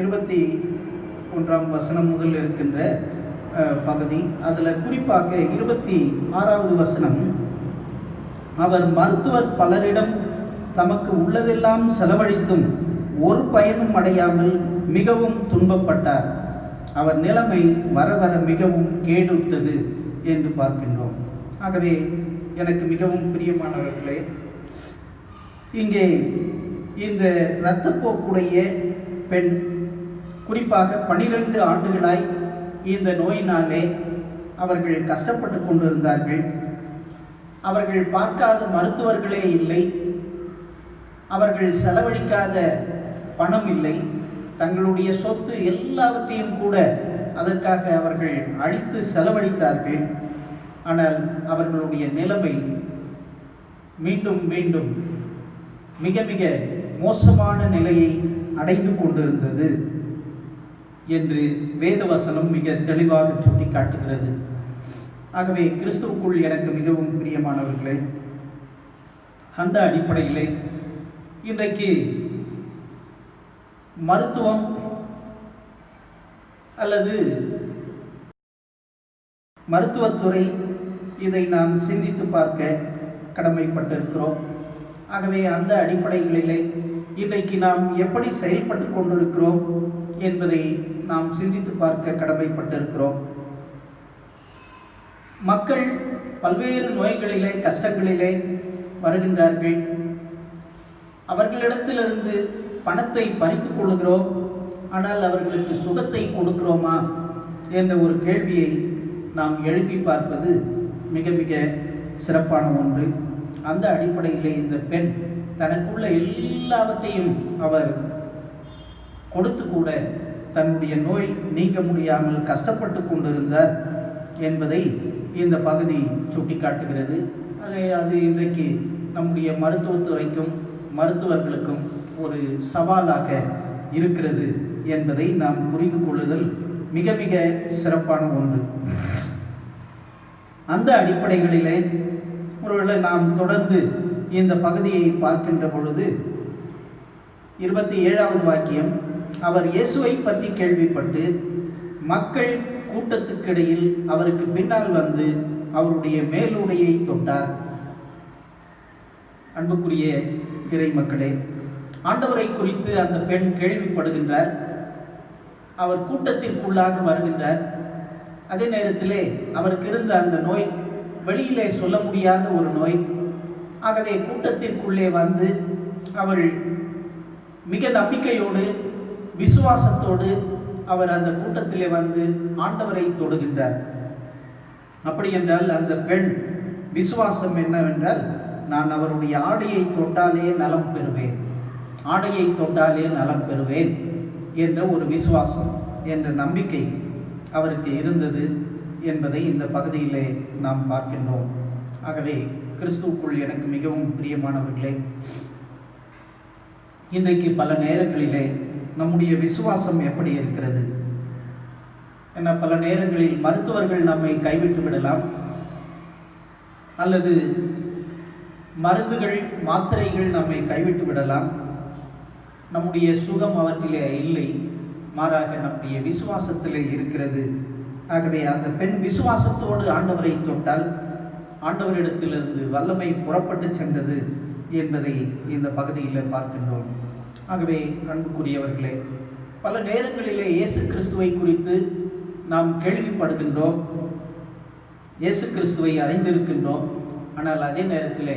21ஆம் வசனம் முதல் இருக்கின்ற பகுதி. அதில் குறிப்பாக 26வது வசனம், அவர் மருத்துவர் பலரிடம் தமக்கு உள்ளதெல்லாம் செலவழித்தும் ஒரு பயனும் அடையாமல் மிகவும் துன்பப்பட்டார். அவர் நிலைமை வர வர மிகவும் கேடுற்றது என்று பார்க்கின்றோம். ஆகவே எனக்கு மிகவும் பிரியமானவர்களே, இங்கே இந்த இரத்தப்போக்குடைய பெண் குறிப்பாக 12 ஆண்டுகளாய் இந்த நோயினாலே அவர்கள் கஷ்டப்பட்டு கொண்டிருந்தார்கள். அவர்கள் பார்க்காத மருத்துவர்களே இல்லை, அவர்கள் செலவழிக்காத பணம் இல்லை, தங்களுடைய சொத்து எல்லாவற்றையும் கூட அதற்காக அவர்கள் அழித்து செலவழித்தார்கள். ஆனால் அவர்களுடைய நிலைமை மீண்டும் மீண்டும் மிக மிக மோசமான நிலையை அடைந்து கொண்டிருந்தது என்று வேதவசனம் மிக தெளிவாக சுட்டி காட்டுகிறது. ஆகவே கிறிஸ்துவுக்குள் எனக்கு மிகவும் பிரியமானவர்களே, அந்த அடிப்படையிலே இன்றைக்கு மருத்துவம் அல்லது மருத்துவத்துறை, இதை நாம் சிந்தித்து பார்க்க கடமைப்பட்டிருக்கிறோம். ஆகவே அந்த அடிப்படைகளிலே இன்றைக்கு நாம் எப்படி செயல்பட்டு கொண்டிருக்கிறோம் என்பதை நாம் சிந்தித்து பார்க்க கடமைப்பட்டிருக்கிறோம். மக்கள் பல்வேறு நோய்களிலே, கஷ்டங்களிலே வருகின்றார்கள். அவர்களிடத்திலிருந்து பணத்தை பறித்துக் கொள்கிறோம், ஆனால் அவர்களுக்கு சுகத்தை கொடுக்கிறோமா என்ற ஒரு கேள்வியை நாம் எழுப்பி பார்ப்பது மிக மிக சிறப்பான ஒன்று. அந்த அடிப்படையிலே இந்த பெண் தனக்குள்ள எல்லாவற்றையும் அவர் கொடுத்து கூட தன்னுடைய நோய் நீங்க முடியாமல் கஷ்டப்பட்டு கொண்டிருந்தார் என்பதை இந்த பகுதி சுட்டிக்காட்டுகிறது. அது இன்றைக்கு நம்முடைய மருத்துவத்துறைக்கும் மருத்துவர்களுக்கும் ஒரு சவாலாக இருக்கிறது என்பதை நாம் புரிந்து கொள்ளுதல் மிக மிக சிறப்பான ஒன்று. அந்த அடிப்படைகளிலே ஒருவேளை நாம் தொடர்ந்து இந்த பகுதியை பார்க்கின்ற பொழுது 27வது வாக்கியம், அவர் இயேசுவை பற்றி கேள்விப்பட்டு மக்கள் கூட்டத்துக்கிடையில் அவருக்கு பின்னால் வந்து அவருடைய மேலுடையை தொட்டார். அன்புக்குரிய இறை மக்களே, ஆண்டவரை குறித்து அந்த பெண் கேள்விப்படுகின்றார். அவர் கூட்டத்திற்குள்ளாக வருகின்றார். அதே நேரத்திலே அவருக்கு இருந்த அந்த நோய் வெளியிலே சொல்ல முடியாத ஒரு நோய். ஆகவே கூட்டத்திற்குள்ளே வந்து அவள் மிக நம்பிக்கையோடு விசுவாசத்தோடு அவர் அந்த கூட்டத்திலே வந்து ஆண்டவரை தொடுகின்றார். அப்படி என்றால் அந்த பெண் விசுவாசம் என்னவென்றால், நான் அவருடைய ஆடையை தொட்டாலே நலம் பெறுவேன், ஆடையை தொட்டாலே நலம் பெறுவேன் என்ற ஒரு விசுவாசம் என்ற நம்பிக்கை அவருக்கு இருந்தது என்பதை இந்த பகுதியிலே நாம் பார்க்கின்றோம். ஆகவே கிறிஸ்துவுக்குள் எனக்கு மிகவும் பிரியமானவர்களே, இன்றைக்கு பல நேரங்களிலே நம்முடைய விசுவாசம் எப்படி இருக்கிறது? ஏன்னா பல நேரங்களில் மருத்துவர்கள் நம்மை கைவிட்டு விடலாம், அல்லது மருந்துகள் மாத்திரைகள் நம்மை கைவிட்டு விடலாம். நம்முடைய சுகம் அவற்றிலே இல்லை, மாறாக நம்முடைய விசுவாசத்திலே இருக்கிறது. ஆகவே அந்த பெண் விசுவாசத்தோடு ஆண்டவரை தொட்டால் ஆண்டவரிடத்திலிருந்து வல்லமை புறப்பட்டு சென்றது என்பதை இந்த பகுதியில் பார்க்கின்றோம். ஆகவே அன்புக்குரியவர்களே, பல நேரங்களிலே இயேசு கிறிஸ்துவை குறித்து நாம் கேள்விப்படுகின்றோம், இயேசு கிறிஸ்துவை அறிந்திருக்கின்றோம். ஆனால் அதே நேரத்தில்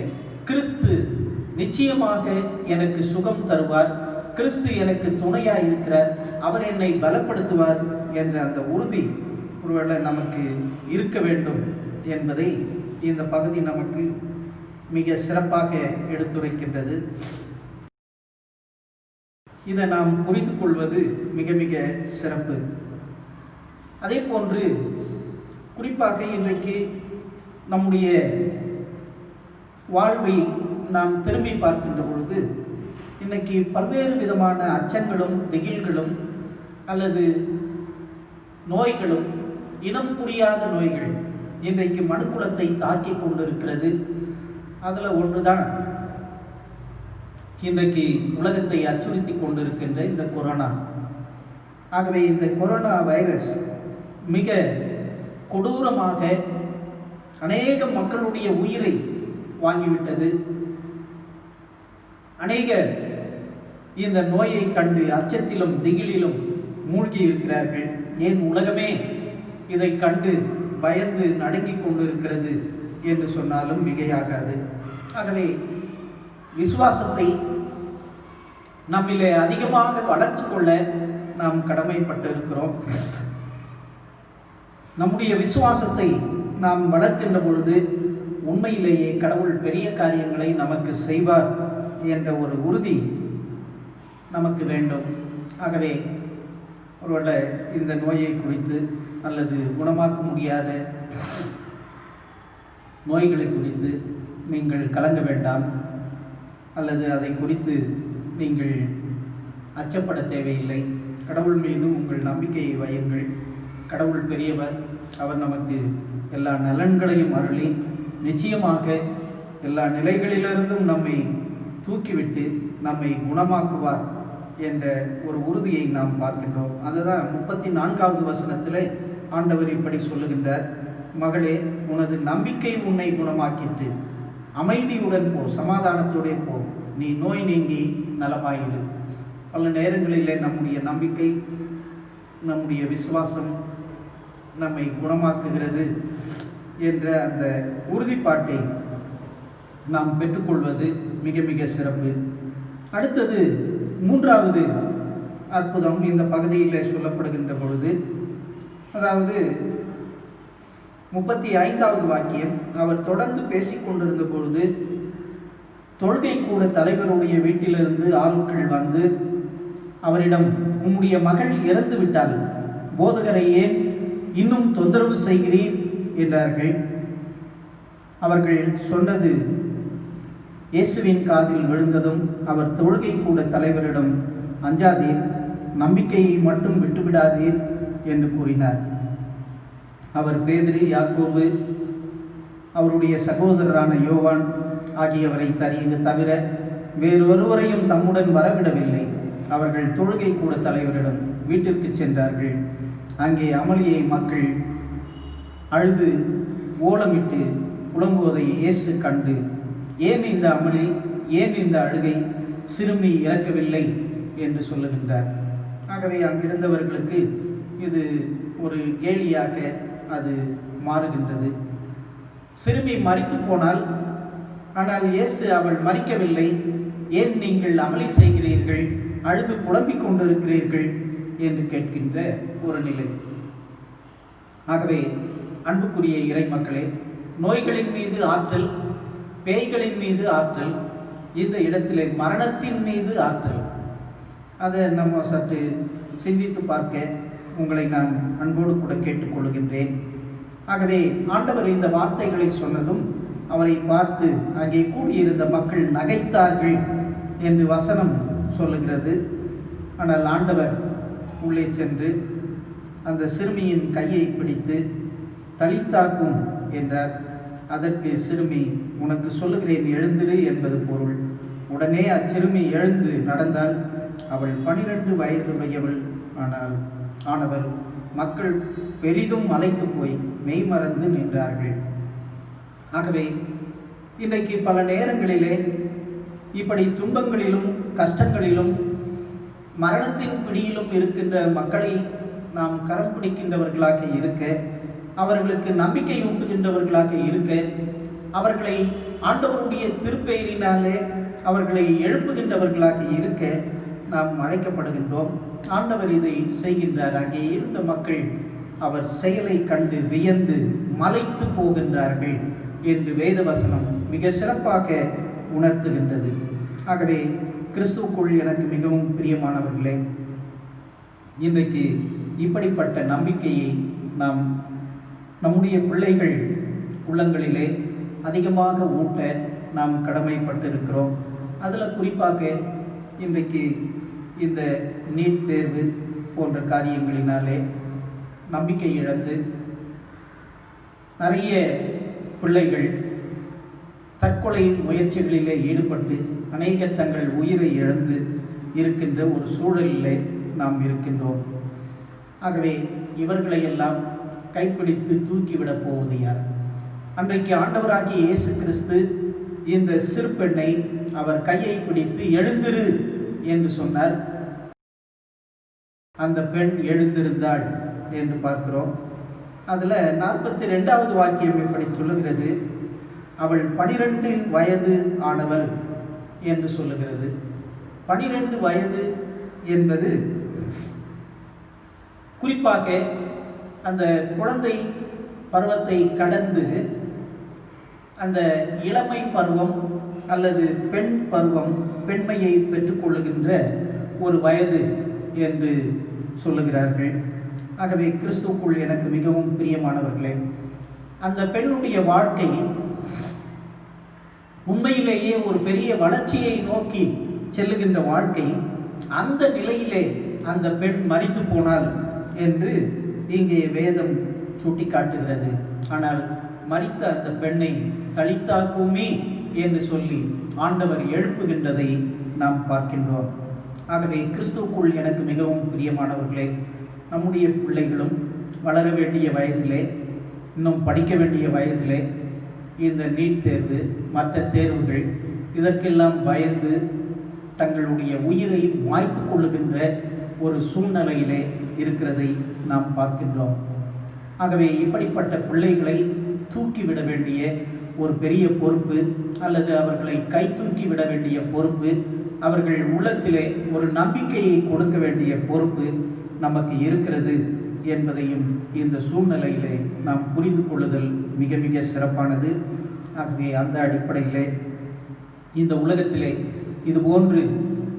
கிறிஸ்து நிச்சயமாக எனக்கு சுகம் தருவார், கிறிஸ்து எனக்கு துணையாக இருக்கிறார், அவர் என்னை பலப்படுத்துவார் என்ற அந்த உறுதி ஒருவேளை நமக்கு இருக்க வேண்டும் என்பதை இந்த பகுதி நமக்கு மிக சிறப்பாக எடுத்துரைக்கின்றது. இதை நாம் புரிந்து கொள்வது மிக மிக சிறப்பு. அதே போன்று குறிப்பாக இன்றைக்கு நம்முடைய வாழ்வை நாம் திரும்பி பார்க்கின்ற பொழுது, இன்னைக்கு பல்வேறு விதமான அச்சங்களும் திகில்களும் அல்லது நோய்களும், இனம் புரியாத நோய்கள் இன்றைக்கு மனுக்குலத்தை தாக்கி கொண்டிருக்கிறது. அதில் ஒன்றுதான் இன்றைக்கு உலகத்தை அச்சுறுத்தி கொண்டிருக்கின்ற இந்த கொரோனா. ஆகவே இந்த கொரோனா வைரஸ் மிக கொடூரமாக அநேக மக்களுடைய உயிரை வாங்கிவிட்டது. அநேகர் இந்த நோயை கண்டு அச்சத்திலும் திகிலிலும் மூழ்கி இருக்கிறார்கள். ஏன் உலகமே இதை கண்டு பயந்து நடுங்கிக் கொண்டிருக்கிறது என்று சொன்னாலும் மிகையாகாது. ஆகவே விசுவாசத்தை நம்மிலே அதிகமாக வளர்த்து கொள்ள நாம் கடமைப்பட்டு இருக்கிறோம். நம்முடைய விசுவாசத்தை நாம் வளர்க்கின்ற பொழுது உண்மையிலேயே கடவுள் பெரிய காரியங்களை நமக்கு செய்வார் என்ற ஒரு உறுதி நமக்கு வேண்டும். ஆகவே ஒருவேளை இந்த நோயை குறித்து அல்லது குணமாக்க முடியாத நோய்களை குறித்து நீங்கள் கலங்க வேண்டாம், அல்லது அதை குறித்து நீங்கள் அச்சப்பட தேவையில்லை. கடவுள் மீது உங்கள் நம்பிக்கையை வையுங்கள். கடவுள் பெரியவர், அவர் நமக்கு எல்லா நலன்களையும் அருளி நிச்சயமாக எல்லா நிலைகளிலிருந்தும் நம்மை தூக்கிவிட்டு நம்மை குணமாக்குவார் என்ற ஒரு உறுதியை நாம் பார்க்கின்றோம். அதுதான் 34வது வசனத்தில் ஆண்டவர் இப்படி சொல்லுகின்றார், மகளே, உனது நம்பிக்கை உன்னை குணமாக்கிட்டு அமைதியுடன் போ, சமாதானத்தோடே போ, நீ நோய் நீங்கி நலமாயிரு. பல நேரங்களிலே நம்முடைய நம்பிக்கை, நம்முடைய விசுவாசம் நம்மை குணமாக்குகிறது என்ற அந்த உறுதிப்பாட்டை நாம் பெற்றுக்கொள்வது மிக மிக சிறப்பு. அடுத்தது 3வது அற்புதம் இந்த பகுதியில் சொல்லப்படுகின்ற பொழுது, அதாவது 35வது வாக்கியம், அவர் தொடர்ந்து பேசிக்கொண்டிருந்த பொழுது தொழுகை கூட தலைவருடைய வீட்டிலிருந்து ஆட்கள் வந்து அவரிடம், உம்முடைய மகள் இறந்து விட்டால் போதகரை ஏன் இன்னும் தொந்தரவு செய்கிறீர் என்றார்கள். அவர்கள் சொன்னது இயேசுவின் காதில் விழுந்ததும் அவர் தொழுகை கூட தலைவரிடம், அஞ்சாதீர், நம்பிக்கையை மட்டும் விட்டுவிடாதீர் என்று கூறினார். அவர் பேதுரு, யாக்கோபு, அவருடைய சகோதரரான யோவான் ஆகியவரை தவிர வேறொருவரையும் தம்முடன் வரவிடவில்லை. அவர்கள் தொழுகை கூட தலைவரிடம் வீட்டிற்கு சென்றார்கள். அங்கே அமளியை மக்கள் அழுது ஓலமிட்டு புலம்புவதை இயேசு கண்டு, ஏன் இந்த அமளி, ஏன் இந்த அழுகை, சிறுமி இறக்கவில்லை என்று சொல்லுகின்றார். ஆகவே அங்கிருந்தவர்களுக்கு இது ஒரு கேலியாக அது மாறுகின்றது. சிறுமி மரித்து போனால், ஆனால் இயேசு அவள் மரிக்கவில்லை, ஏன் நீங்கள் அமளி செய்கிறீர்கள், அழுது புலம்பிக் கொண்டிருக்கிறீர்கள் என்று கேட்கின்ற ஒரு நிலை. ஆகவே அன்புக்குரிய இறை மக்களே, நோய்களின் மீது ஆற்றல், பேய்களின் மீது ஆற்றல், இந்த இடத்திலே மரணத்தின் மீது ஆற்றல். அதை நம்ம சற்று சிந்தித்து பார்க்க உங்களை நான் அன்போடு கூட கேட்டுக்கொள்கின்றேன். ஆகவே ஆண்டவர் இந்த வார்த்தைகளை சொன்னதும் அவரை பார்த்து அங்கே கூடியிருந்த மக்கள் நகைத்தார்கள் என்று வசனம் சொல்லுகிறது. ஆனால் ஆண்டவர் உள்ளே சென்று அந்த சிறுமியின் கையை பிடித்து தலித்தாக்கும் என்றார். அதற்கு சிறுமி, உனக்கு சொல்லுகிறேன் எழுந்திரு என்பது பொருள். உடனே அச்சிறுமி எழுந்து நடந்தால் அவள் 12 வயதுடையவள் ஆனவள். மக்கள் பெரிதும் அலைத்து போய் மெய்மறந்து நின்றார்கள். ஆகவே இன்றைக்கு பல நேரங்களிலே இப்படி துன்பங்களிலும் கஷ்டங்களிலும் மரணத்தின் பிடியிலும் இருக்கின்ற மக்களை நாம் கரம் பிடிக்கின்றவர்களாக இருக்க, அவர்களுக்கு நம்பிக்கை ஊட்டுகின்றவர்களாக இருக்க, அவர்களை ஆண்டவருடைய திருப்பெயரினாலே அவர்களை எழுப்புகின்றவர்களாக இருக்க நாம் அழைக்கப்படுகின்றோம். ஆண்டவர் இதை செய்கின்றார். அங்கே இருந்த மக்கள் அவர் செயலை கண்டு வியந்து மலைத்து போகின்றார்கள் என்று வேதவசனம் மிக சிறப்பாக உணர்த்துகின்றது. ஆகவே கிறிஸ்துவுக்குள் எனக்கு மிகவும் பிரியமானவர்களே, இன்றைக்கு இப்படிப்பட்ட நம்பிக்கையை நாம் நம்முடைய பிள்ளைகள் உள்ளங்களிலே அதிகமாக ஊட்ட நாம் கடமைப்பட்டிருக்கிறோம். அதில் குறிப்பாக இன்றைக்கு இந்த நீட் தேர்வு போன்ற காரியங்களினாலே நம்பிக்கை இழந்து நிறைய பிள்ளைகள் தற்கொலை முயற்சிகளிலே ஈடுபட்டு அநேகர் தங்கள் உயிரை இழந்து இருக்கின்ற ஒரு சூழலிலே நாம் இருக்கின்றோம். ஆகவே இவர்களையெல்லாம் கைப்பிடித்து தூக்கிவிடப் போவது யார்? அன்றைக்கு ஆண்டவராகிய இயேசு கிறிஸ்து இந்த சிறு பெண்ணை அவர் கையை பிடித்து எழுந்திரு என்று சொன்னார். அந்த பெண் எழுந்திருந்தாள் என்று பார்க்கிறோம். அதில் 42வது வாக்கியம் இப்படி சொல்லுகிறது, அவள் 12 வயது ஆனவள் என்று சொல்லுகிறது. 12 வயது என்பது குறிப்பாக அந்த குழந்தை பருவத்தை கடந்து அந்த இளமை பருவம் அல்லது பெண் பருவம், பெண்மையை பெற்றுக்கொள்ளுகின்ற ஒரு வயது என்று சொல்லுகிறார்கள். ஆகவே கிறிஸ்துவுக்குள் எனக்கு மிகவும் பிரியமானவர்களே, அந்த பெண்ணுடைய வாழ்க்கை உண்மையிலேயே ஒரு பெரிய வளர்ச்சியை நோக்கி செல்லுகின்ற வாழ்க்கை. அந்த நிலையிலே அந்த பெண் மரித்து போனாள் என்று இங்கே வேதம் சுட்டி காட்டுகிறது. ஆனால் மரித்த அந்த பெண்ணை தலித்தாக்குமே என்று சொல்லி ஆண்டவர் எழுப்புகின்றதை நாம் பார்க்கின்றோம். ஆகவே கிறிஸ்துவுக்குள் எனக்கு மிகவும் பிரியமானவர்களே, நம்முடைய பிள்ளைகளும் வளர வேண்டிய வயதிலே, இன்னும் படிக்க வேண்டிய வயதிலே இந்த நீட் தேர்வு மற்ற தேர்வுகள் இதற்கெல்லாம் பயந்து தங்களுடைய உயிரை மாய்த்து கொள்ளுகின்ற ஒரு சூழ்நிலையிலே இருக்கிறதை நாம் பார்க்கின்றோம். ஆகவே இப்படிப்பட்ட பிள்ளைகளை தூக்கிவிட வேண்டிய ஒரு பெரிய பொறுப்பு, அல்லது அவர்களை கை தூக்கி விட வேண்டிய பொறுப்பு, அவர்கள் உள்ளத்திலே ஒரு நம்பிக்கையை கொடுக்க வேண்டிய பொறுப்பு நமக்கு இருக்கிறது என்பதையும் இந்த சூழ்நிலையிலே நாம் புரிந்து கொள்ளுதல் மிக மிக சிறப்பானது. ஆகவே அந்த அடிப்படையிலே இந்த உலகத்திலே இதுபோன்று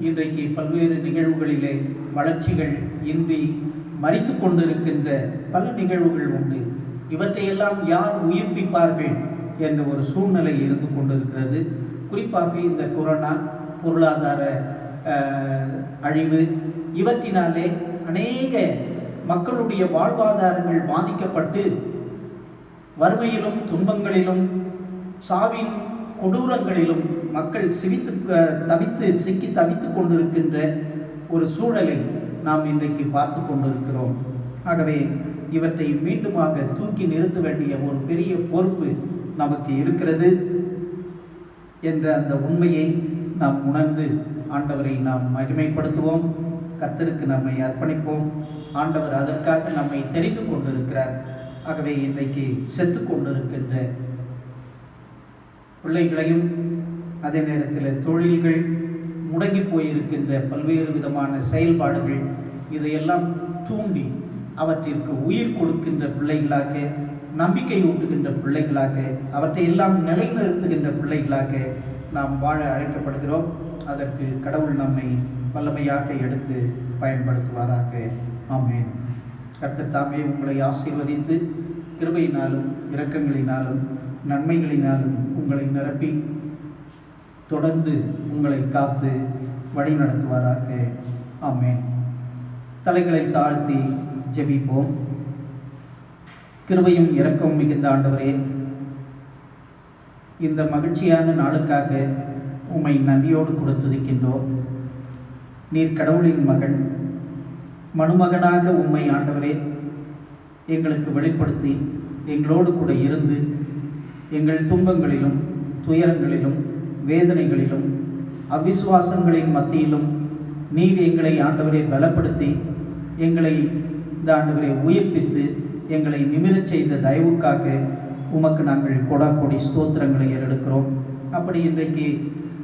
இன்றைக்கு பல்வேறு நிகழ்வுகளிலே வளர்ச்சிகள் இன்றி மரித்து கொண்டிருக்கின்ற பல நிகழ்வுகள் உண்டு. இவற்றையெல்லாம் யார் உயிர்ப்பிப்பார்கள் என்ற ஒரு சூழ்நிலை இருந்து கொண்டிருக்கிறது. குறிப்பாக இந்த கொரோனா, பொருளாதார அழிவு, இவற்றினாலே அநேக மக்களுடைய வாழ்வாதாரங்கள் பாதிக்கப்பட்டு வறுமையிலும் துன்பங்களிலும் சாவின் கொடூரங்களிலும் மக்கள் சிக்கி தவித்து கொண்டிருக்கின்ற ஒரு சூழலை நாம் இன்றைக்கு பார்த்து கொண்டிருக்கிறோம். ஆகவே இவற்றை மீண்டுமாக தூக்கி நிறுத்த வேண்டிய ஒரு பெரிய பொறுப்பு நமக்கு இருக்கிறது என்ற அந்த உண்மையை நாம் உணர்ந்து ஆண்டவரை நாம் மகிமைப்படுத்துவோம். கர்த்தருக்கு நம்மை அர்ப்பணிப்போம். ஆண்டவர் அதற்காக நம்மை தெரிந்து கொண்டிருக்கிறார். ஆகவே இன்றைக்கு செத்து கொண்டிருக்கின்ற பிள்ளைகளையும், அதே நேரத்தில் தொழில்கள் முடங்கி போயிருக்கின்ற பல்வேறு விதமான செயல்பாடுகள், இதையெல்லாம் தூண்டி அவற்றிற்கு உயிர் கொடுக்கின்ற பிள்ளைகளாக நம்பிக்கை ஊட்டுகின்ற பிள்ளைகளாக, அவற்றை எல்லாம் நிலைநிறுத்துகின்ற பிள்ளைகளாக நாம் வாழ அழைக்கப்படுகிறோம். அதற்கு கடவுள் நம்மை வல்லமையாக எடுத்து பயன்படுத்துவாராக. ஆமென். கர்த்தர் தாமே உங்களை ஆசீர்வதித்து கிருபையினாலும் இரக்கங்களினாலும் நன்மைகளினாலும் உங்களை நிரப்பி தொடர்ந்து உங்களை காத்து வழி நடத்துவாராக. ஆமென். தலைகளை தாழ்த்தி ஜெபிப்போம். கிருபையும் இரக்கமும் மிகுந்த ஆண்டவரே, இந்த மகிழ்ச்சியான நாளுக்காக உம்மை நன்றியோடு கூட துதிக்கின்றோம். நீர் கடவுளின் மகன், மணுமகனாக உம்மை ஆண்டவரே எங்களுக்கு வெளிப்படுத்தி எங்களோடு கூட இருந்து எங்கள் துன்பங்களிலும் துயரங்களிலும் வேதனைகளிலும் அவிசுவாசங்களின் மத்தியிலும் நீர் எங்களை ஆண்டவரை பலப்படுத்தி எங்களை இந்த ஆண்டவரை உயிர்ப்பித்து எங்களை நிமிரச் செய்த தயவுக்காக உமக்கு நாங்கள் கொடாக்கொடி ஸ்தோத்திரங்களை ஏறெடுக்கிறோம். அப்படி இன்றைக்கு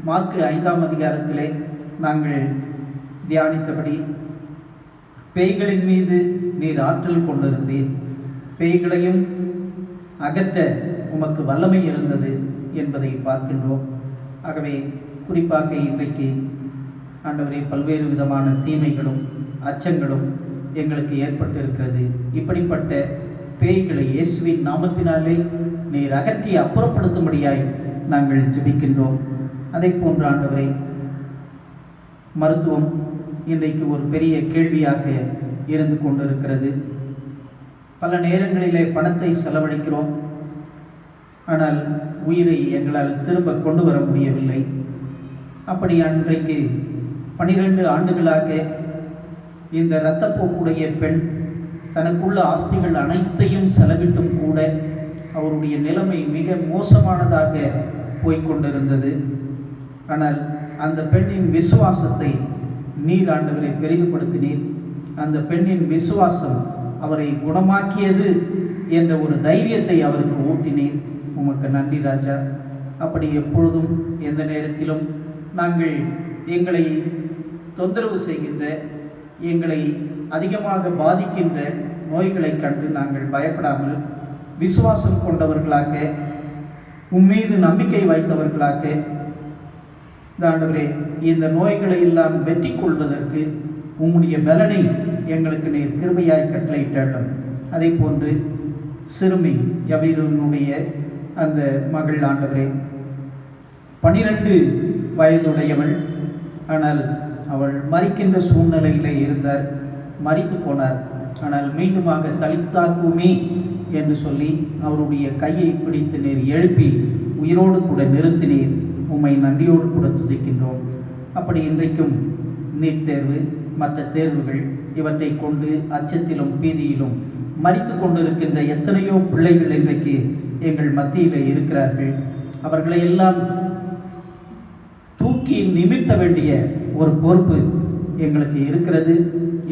மார்க்கு 5ஆம் அதிகாரத்திலே நாங்கள் தியானித்தபடி பேய்களின் மீது நீர் ஆற்றல் கொண்டிருந்தீர், பேய்களையும் அகற்ற உமக்கு வல்லமை இருந்தது என்பதை பார்க்கின்றோம். ஆகவே குறிப்பாக இன்றைக்கு ஆண்டவரே பல்வேறு விதமான தீமைகளும் அச்சங்களும் எங்களுக்கு ஏற்பட்டிருக்கிறது. இப்படிப்பட்ட பேய்களை இயேசுவின் நாமத்தினாலே நீர் அகற்றி அப்புறப்படுத்தும்படியாய் நாங்கள் ஜெபிக்கின்றோம். அதை போன்ற ஆண்டவரே, மருத்துவம் இன்றைக்கு ஒரு பெரிய கேள்வியாக இருந்து கொண்டிருக்கிறது. பல நேரங்களிலே பணத்தை செலவழிக்கிறோம், ஆனால் உயிரை எங்களால் திரும்ப கொண்டு வர முடியவில்லை. அப்படி அன்றைக்கு 12 ஆண்டுகளாக இந்த இரத்தப்போக்குடைய பெண் தனக்குள்ள ஆஸ்திகள் அனைத்தையும் செலவிட்டும் கூட அவருடைய நிலைமை மிக மோசமானதாக போய்கொண்டிருந்தது. ஆனால் அந்த பெண்ணின் விசுவாசத்தை நீர் ஆண்டவரை பெரிதுபடுத்தினீர். அந்த பெண்ணின் விசுவாசம் அவரை குணமாக்கியது என்ற ஒரு தைரியத்தை அவருக்கு ஊட்டினீர். உமக்கு நன்றி ராஜா. அப்படி எப்பொழுதும் எந்த நேரத்திலும் நாங்கள் எங்களை தொந்தரவு செய்கின்ற, எங்களை அதிகமாக பாதிக்கின்ற நோய்களை கண்டு நாங்கள் பயப்படாமல் விசுவாசம் கொண்டவர்களாக, உம்மீது நம்பிக்கை வைத்தவர்களாக ஆண்டவரே இந்த நோய்களை எல்லாம் வெற்றி கொள்வதற்கு உம்முடைய பலனை எங்களுக்கு நீர் கிருபையாய் கட்டளையிட்டாலும், அதே போன்று சிறுமி யவீருனுடைய அந்த மகள் ஆண்டவரே 12 வயதுடையவள், ஆனால் அவள் மரிக்கின்ற சூழ்நிலையிலே இருந்தார், மரித்து போனார். ஆனால் மீண்டுமாக தலித்தாக்குமே என்று சொல்லி அவருடைய கையை பிடித்து நீர் எழுப்பி உயிரோடு கூட நிறுத்தினீர். உம்மை நன்றியோடு கூட துதிக்கின்றோம். அப்படி இன்றைக்கும் நீட் தேர்வு மற்ற தேர்வுகள் இவற்றை கொண்டு அச்சத்திலும் பீதியிலும் மரித்து கொண்டிருக்கின்ற எத்தனையோ பிள்ளைகள் இன்றைக்கு எங்கள் மத்தியில் இருக்கிறார்கள். அவர்களை எல்லாம் தூக்கி நிமித்த வேண்டிய ஒரு பொறுப்பு எங்களுக்கு இருக்கிறது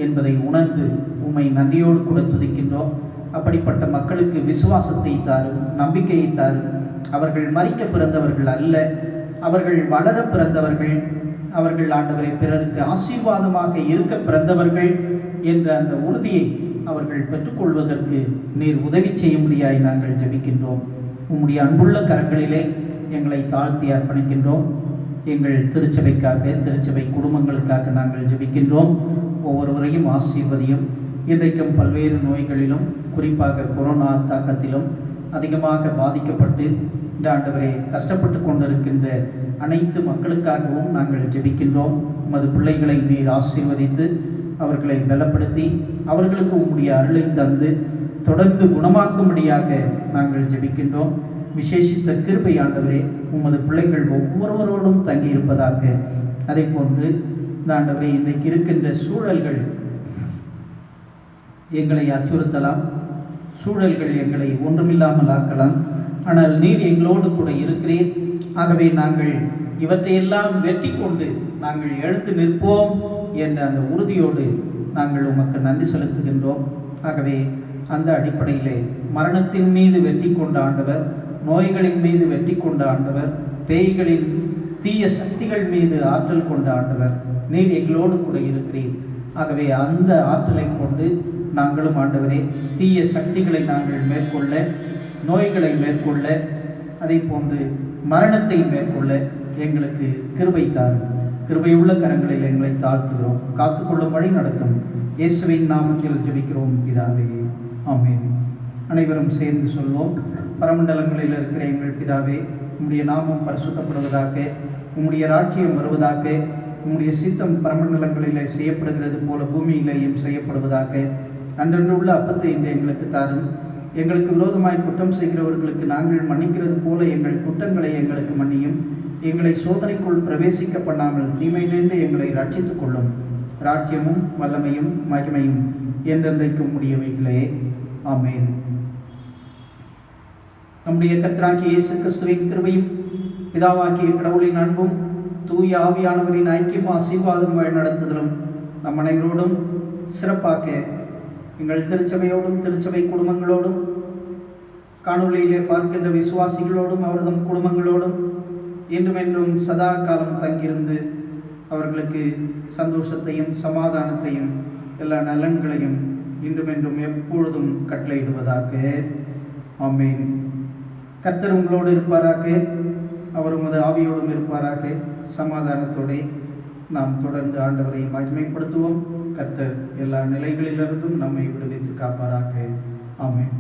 என்பதை உணர்ந்து உம்மை நன்றியோடு கூட துதிக்கின்றோம். அப்படிப்பட்ட மக்களுக்கு விசுவாசத்தை தாரும், நம்பிக்கையை தாரும். அவர்கள் மரிக்க பிறந்தவர்கள் அல்ல, அவர்கள் வளர பிறந்தவர்கள். அவர்கள் ஆண்டவரை பிறருக்கு ஆசீர்வாதமாக இருக்க பிறந்தவர்கள் என்ற அந்த உறுதியை அவர்கள் பெற்றுக்கொள்வதற்கு நீர் உதவி செய்யும்படியாய் நாங்கள் ஜெபிக்கின்றோம். உம்முடைய அன்புள்ள கரங்களிலே எங்களை தாழ்த்தி அர்ப்பணிக்கின்றோம். எங்கள் திருச்சபைக்காக, திருச்சபை குடும்பங்களுக்காக நாங்கள் ஜெபிக்கின்றோம். ஒவ்வொருவரையும் ஆசீர்வதியும். இன்றைக்கும் பல்வேறு நோய்களிலும் குறிப்பாக கொரோனா தாக்கத்திலும் அதிகமாக பாதிக்கப்பட்டு இந்த ஆண்டவரை கஷ்டப்பட்டு கொண்டிருக்கின்ற அனைத்து மக்களுக்காகவும் நாங்கள் ஜெபிக்கின்றோம். உமது பிள்ளைகளை நீர் ஆசீர்வதித்து அவர்களை பலப்படுத்தி அவர்களுக்கு உம்முடைய அருளை தந்து தொடர்ந்து குணமாக்கும்படியாக நாங்கள் ஜெபிக்கின்றோம். விசேஷித்த கிருபை ஆண்டவரே உமது பிள்ளைகள் ஒவ்வொருவரோடும் தங்கியிருப்பதாக. அதே போன்று இந்த ஆண்டவரே இன்றைக்கு இருக்கின்ற சூழல்கள் எங்களை அச்சுறுத்தலாம், சூழல்கள் எங்களை ஒன்றுமில்லாமல் ஆக்கலாம். ஆனால் நீர் எங்களோடு கூட இருக்கிறீர். ஆகவே நாங்கள் இவற்றையெல்லாம் வெற்றி கொண்டு நாங்கள் எழுந்து நிற்போம் என்ற அந்த உறுதியோடு நாங்கள் உமக்கு நன்றி செலுத்துகின்றோம். ஆகவே அந்த அடிப்படையிலே மரணத்தின் மீது வெற்றி கொண்ட ஆண்டவர், நோய்களின் மீது வெற்றி கொண்ட ஆண்டவர், பேய்களின் தீய சக்திகள் மீது ஆற்றல் கொண்ட ஆண்டவர், நீர் எங்களோடு கூட இருக்கிறீர். ஆகவே அந்த ஆற்றலை கொண்டு நாங்களும் ஆண்டவரே தீய சக்திகளை நாங்கள் மேற்கொள்ள, நோய்களை மேற்கொள்ள, அதை போன்று மரணத்தை மேற்கொள்ள எங்களுக்கு கிருபை தாரும். கிருபையுள்ள கரங்களில் எங்களை தாழ்த்துகிறோம். காத்துக்கொள்ளும் வழி நடத்தும். இயேசுவின் நாமத்தில் ஜெபிக்கிறோம் பிதாவே, ஆமென். அனைவரும் சேர்ந்து சொல்வோம். பரமண்டலங்களில் இருக்கிற எங்கள் பிதாவே, உம்முடைய நாமம் பரிசுத்தப்படுவதாக, உம்முடைய ராஜ்யம் வருவதாக, உம்முடைய சித்தம் பரமண்டலங்களிலே செய்யப்படுகிறது போல பூமியிலேயும் செய்யப்படுவதாக. அன்றன்று உள்ள அப்பத்தை இன்று எங்களுக்கு தாரும். எங்களுக்கு விரோதமாய் குற்றம் செய்கிறவர்களுக்கு நாங்கள் மன்னிக்கிறது போல எங்கள் குற்றங்களை எங்களுக்கு மன்னியும். எங்களை சோதனைக்குள் பிரவேசிக்க பண்ணாமல் தீமையிலிருந்து எங்களை ரட்சித்துக் கொள்ளும். ராஜ்யமும் வல்லமையும் மகிமையும் என்றென்றைக்கும் உம்முடையவைகளே, ஆமென். நம்முடைய கர்த்தராகிய இயேசு கிறிஸ்துவின் கிருபையும் பிதாவாகிய கடவுளின் அன்பும் தூய ஆவியானவரின் ஐக்கியமும் ஆசீர்வாதம் வழிநடத்துதலும் நம் அனைவரோடும் சிறப்பாக எங்கள் திருச்சபையோடும் திருச்சபை குடும்பங்களோடும் காணொலியிலே பார்க்கின்ற விசுவாசிகளோடும் அவர்தம் குடும்பங்களோடும் என்றுமென்றும் சதா காலம் தங்கியிருந்து அவர்களுக்கு சந்தோஷத்தையும் சமாதானத்தையும் எல்லா நலன்களையும் இன்றுமென்றும் எப்பொழுதும் கட்டளையிடுவதாக. ஆமென். கர்த்தர் உங்களோடு இருப்பாராக, அவர் உமது ஆவியோடும் இருப்பாராக. சமாதானத்தோடு நாம் தொடர்ந்து ஆண்டவரை மகிமைப்படுத்துவோம். கர்த்தர் எல்லா நிலைகளிலிருந்தும் நம்மை விடுவித்து காப்பாராக. ஆமென்.